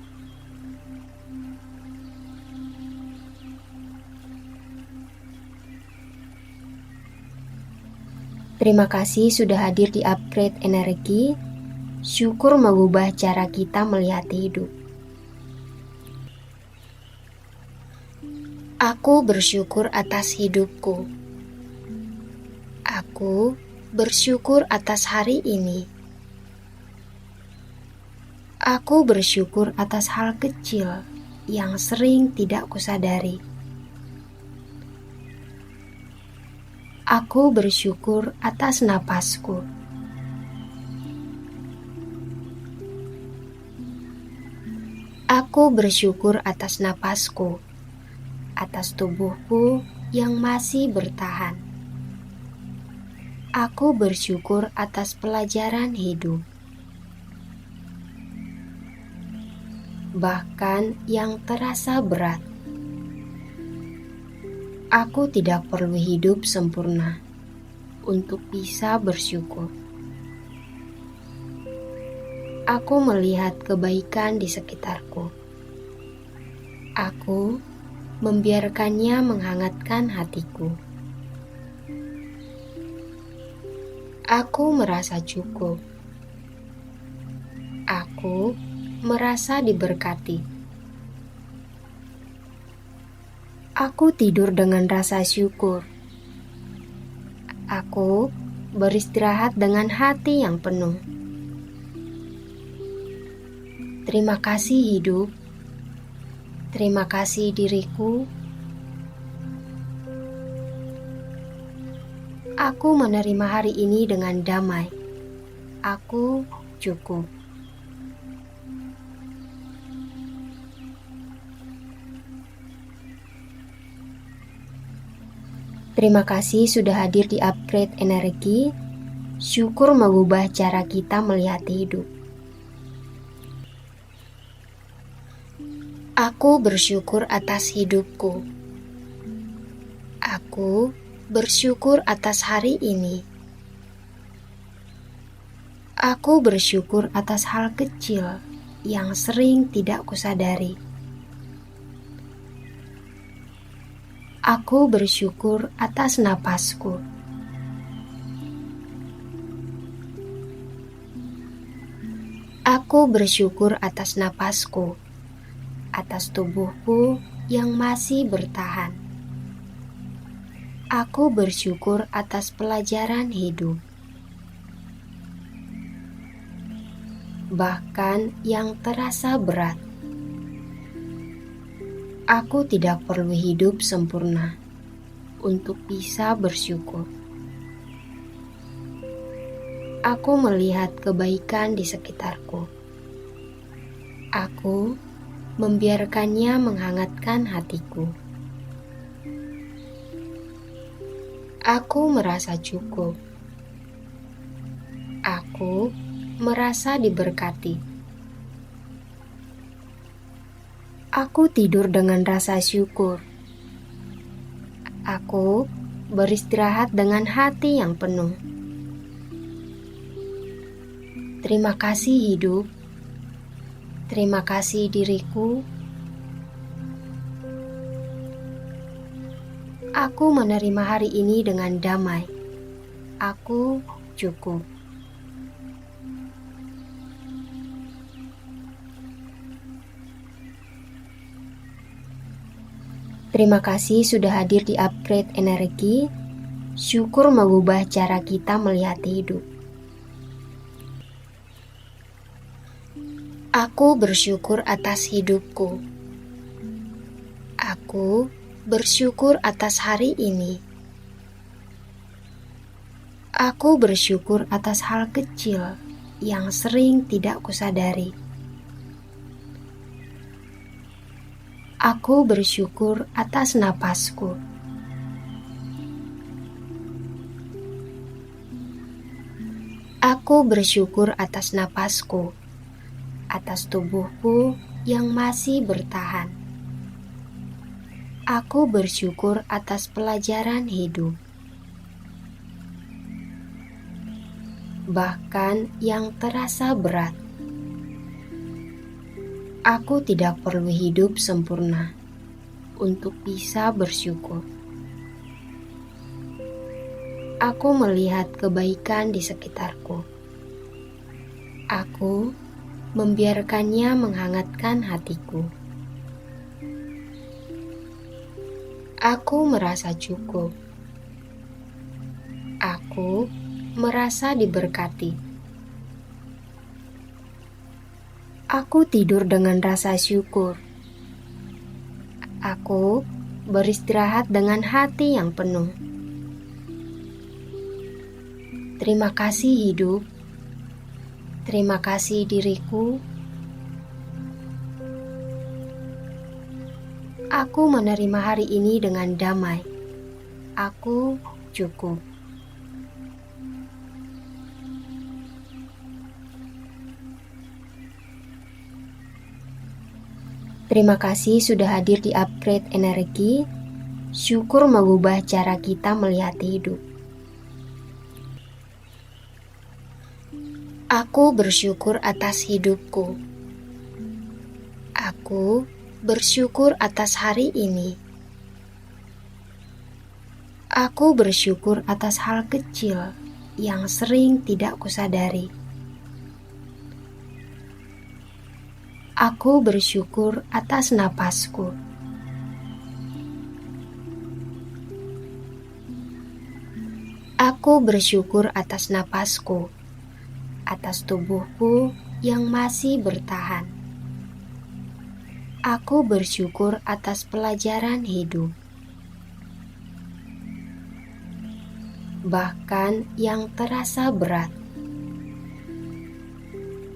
[SPEAKER 1] Terima kasih sudah hadir di Upgrade Energi. Syukur mengubah cara kita melihat hidup. Aku bersyukur atas hidupku. Aku bersyukur atas hari ini. Aku bersyukur atas hal kecil yang sering tidak kusadari. Aku bersyukur atas napasku. Aku bersyukur atas napasku, atas tubuhku yang masih bertahan. Aku bersyukur atas pelajaran hidup, bahkan yang terasa berat. Aku tidak perlu hidup sempurna untuk bisa bersyukur. Aku melihat kebaikan di sekitarku. Aku membiarkannya menghangatkan hatiku. Aku merasa cukup. Aku merasa diberkati. Aku tidur dengan rasa syukur. Aku beristirahat dengan hati yang penuh. Terima kasih hidup. Terima kasih diriku. Aku menerima hari ini dengan damai. Aku cukup. Terima kasih sudah hadir di Upgrade Energi. Syukur mengubah cara kita melihat hidup. Aku bersyukur atas hidupku. Aku bersyukur atas hari ini. Aku bersyukur atas hal kecil yang sering tidak kusadari. Aku bersyukur atas napasku. Aku bersyukur atas napasku, atas tubuhku yang masih bertahan. Aku bersyukur atas pelajaran hidup, bahkan yang terasa berat. Aku tidak perlu hidup sempurna untuk bisa bersyukur. Aku melihat kebaikan di sekitarku. Aku membiarkannya menghangatkan hatiku. Aku merasa cukup. Aku merasa diberkati. Aku tidur dengan rasa syukur. Aku beristirahat dengan hati yang penuh. Terima kasih hidup. Terima kasih diriku. Aku menerima hari ini dengan damai. Aku cukup. Terima kasih sudah hadir di Upgrade Energi. Syukur mengubah cara kita melihat hidup. Aku bersyukur atas hidupku. Aku bersyukur atas hari ini. Aku bersyukur atas hal kecil yang sering tidak kusadari. Aku bersyukur atas napasku. Aku bersyukur atas napasku, atas tubuhku yang masih bertahan. Aku bersyukur atas pelajaran hidup, bahkan yang terasa berat. Aku tidak perlu hidup sempurna untuk bisa bersyukur. Aku melihat kebaikan di sekitarku. Aku membiarkannya menghangatkan hatiku. Aku merasa cukup. Aku merasa diberkati. Aku tidur dengan rasa syukur. Aku beristirahat dengan hati yang penuh. Terima kasih hidup. Terima kasih diriku. Aku menerima hari ini dengan damai. Aku cukup. Terima kasih sudah hadir di Upgrade Energi. Syukur mengubah cara kita melihat hidup. Aku bersyukur atas hidupku. Aku bersyukur atas hari ini. Aku bersyukur atas hal kecil yang sering tidak kusadari. Aku bersyukur atas napasku. Aku bersyukur atas napasku, atas tubuhku yang masih bertahan. Aku bersyukur atas pelajaran hidup, bahkan yang terasa berat.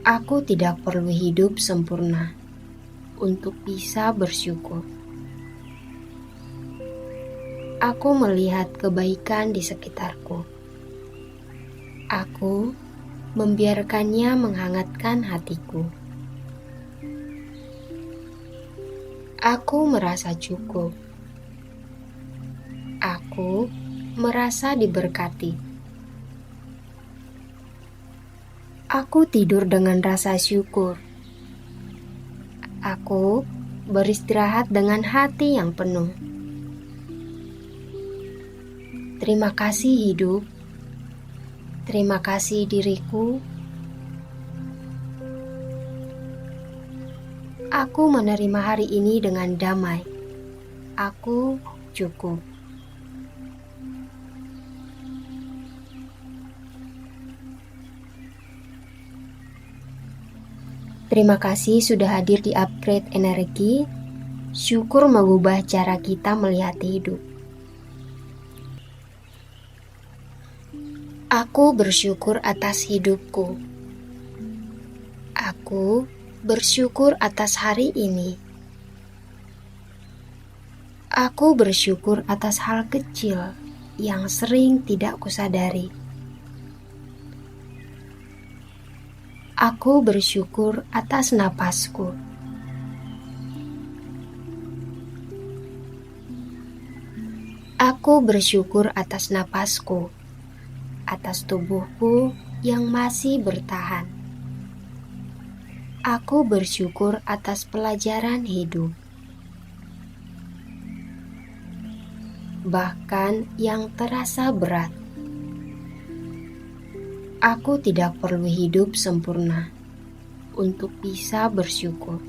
[SPEAKER 1] Aku tidak perlu hidup sempurna untuk bisa bersyukur. Aku melihat kebaikan di sekitarku. Aku membiarkannya menghangatkan hatiku. Aku merasa cukup. Aku merasa diberkati. Aku tidur dengan rasa syukur. Aku beristirahat dengan hati yang penuh. Terima kasih hidup. Terima kasih diriku. Aku menerima hari ini dengan damai. Aku cukup. Terima kasih sudah hadir di Upgrade Energi. Syukur mengubah cara kita melihat hidup. Aku bersyukur atas hidupku. Aku bersyukur atas hari ini. Aku bersyukur atas hal kecil yang sering tidak kusadari. Aku bersyukur atas napasku. Aku bersyukur atas napasku, atas tubuhku yang masih bertahan. Aku bersyukur atas pelajaran hidup, bahkan yang terasa berat. Aku tidak perlu hidup sempurna untuk bisa bersyukur.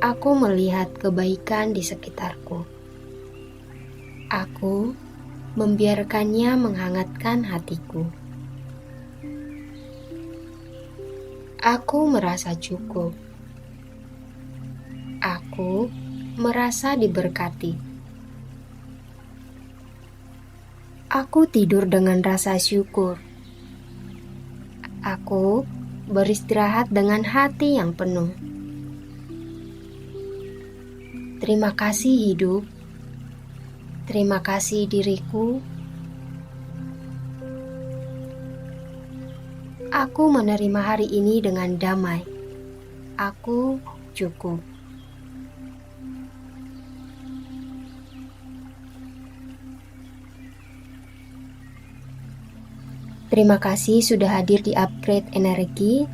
[SPEAKER 1] Aku melihat kebaikan di sekitarku. Aku membiarkannya menghangatkan hatiku. Aku merasa cukup. Aku merasa diberkati. Aku tidur dengan rasa syukur. Aku beristirahat dengan hati yang penuh. Terima kasih hidup. Terima kasih diriku. Aku menerima hari ini dengan damai. Aku cukup. Terima kasih sudah hadir di Upgrade Energi.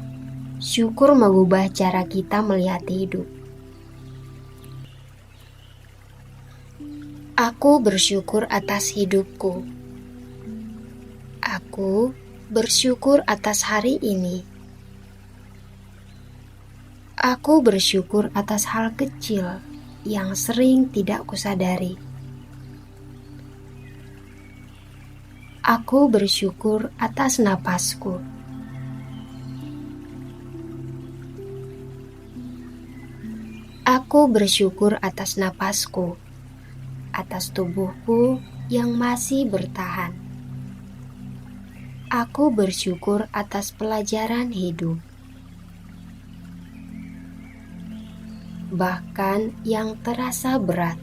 [SPEAKER 1] Syukur mengubah cara kita melihat hidup. Aku bersyukur atas hidupku. Aku bersyukur atas hari ini. Aku bersyukur atas hal kecil yang sering tidak kusadari. Aku bersyukur atas napasku. Aku bersyukur atas napasku, atas tubuhku yang masih bertahan. Aku bersyukur atas pelajaran hidup, bahkan yang terasa berat.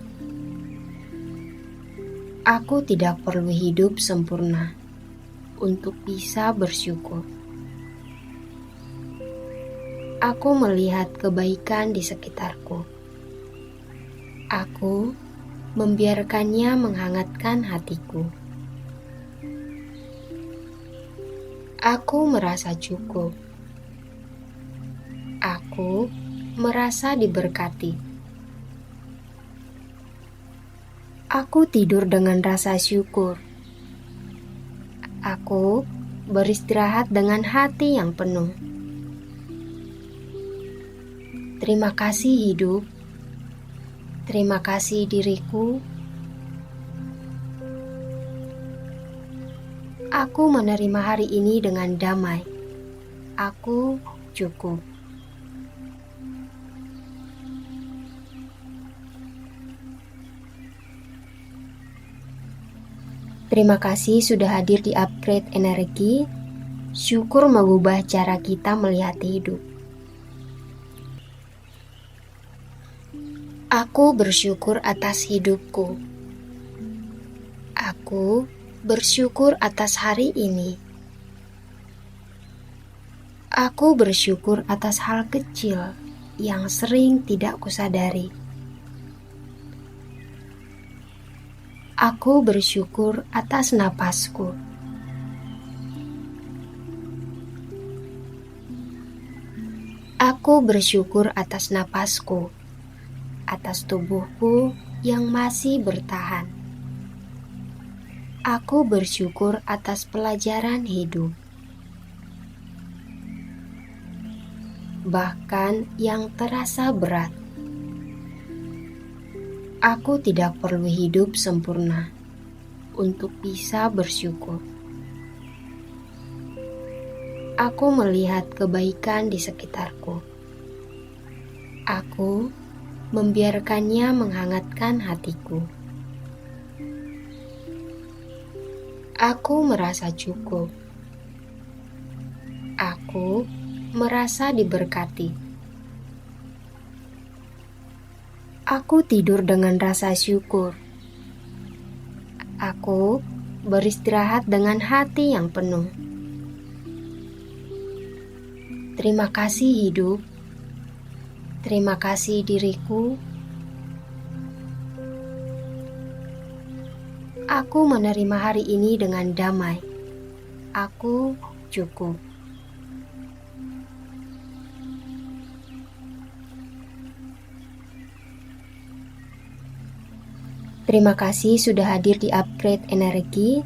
[SPEAKER 1] Aku tidak perlu hidup sempurna untuk bisa bersyukur. Aku melihat kebaikan di sekitarku. Aku membiarkannya menghangatkan hatiku. Aku merasa cukup. Aku merasa diberkati. Aku tidur dengan rasa syukur. Aku beristirahat dengan hati yang penuh. Terima kasih hidup. Terima kasih diriku. Aku menerima hari ini dengan damai. Aku cukup. Terima kasih sudah hadir di Upgrade Energi. Syukur mengubah cara kita melihat hidup. Aku bersyukur atas hidupku. Aku bersyukur atas hari ini. Aku bersyukur atas hal kecil yang sering tidak kusadari. Aku bersyukur atas napasku. Aku bersyukur atas napasku, atas tubuhku yang masih bertahan. Aku bersyukur atas pelajaran hidup, bahkan yang terasa berat. Aku tidak perlu hidup sempurna untuk bisa bersyukur. Aku melihat kebaikan di sekitarku. Aku membiarkannya menghangatkan hatiku. Aku merasa cukup. Aku merasa diberkati. Aku tidur dengan rasa syukur. Aku beristirahat dengan hati yang penuh. Terima kasih hidup. Terima kasih diriku. Aku menerima hari ini dengan damai. Aku cukup. Terima kasih sudah hadir di Upgrade Energi.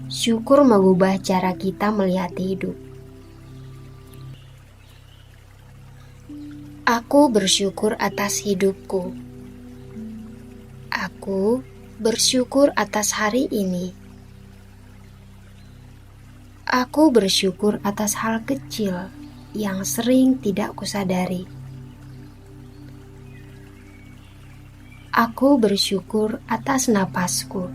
[SPEAKER 1] Syukur mengubah cara kita melihat hidup. Aku bersyukur atas hidupku. Aku bersyukur atas hari ini. Aku bersyukur atas hal kecil yang sering tidak kusadari. Aku bersyukur atas napasku.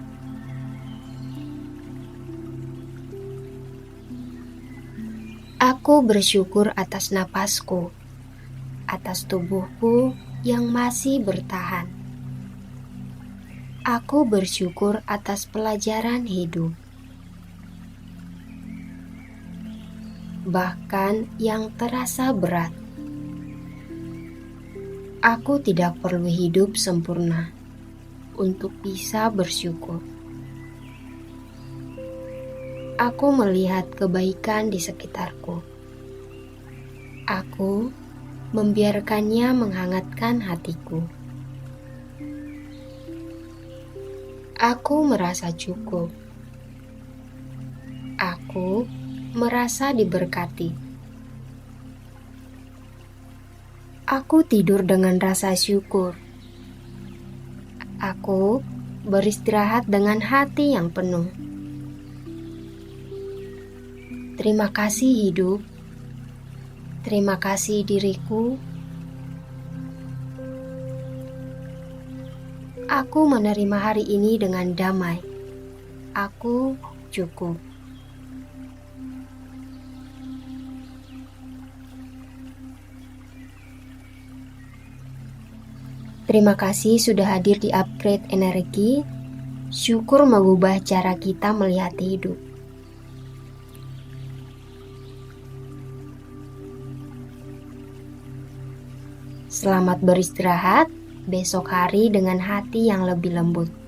[SPEAKER 1] Aku bersyukur atas napasku, atas tubuhku yang masih bertahan. Aku bersyukur atas pelajaran hidup, bahkan yang terasa berat. Aku tidak perlu hidup sempurna untuk bisa bersyukur. Aku melihat kebaikan di sekitarku. Aku membiarkannya menghangatkan hatiku. Aku merasa cukup. Aku merasa diberkati. Aku tidur dengan rasa syukur. Aku beristirahat dengan hati yang penuh. Terima kasih hidup. Terima kasih diriku. Aku menerima hari ini dengan damai. Aku cukup. Terima kasih sudah hadir di Upgrade Energi. Syukur mengubah cara kita melihat hidup. Selamat beristirahat, besok hari dengan hati yang lebih lembut.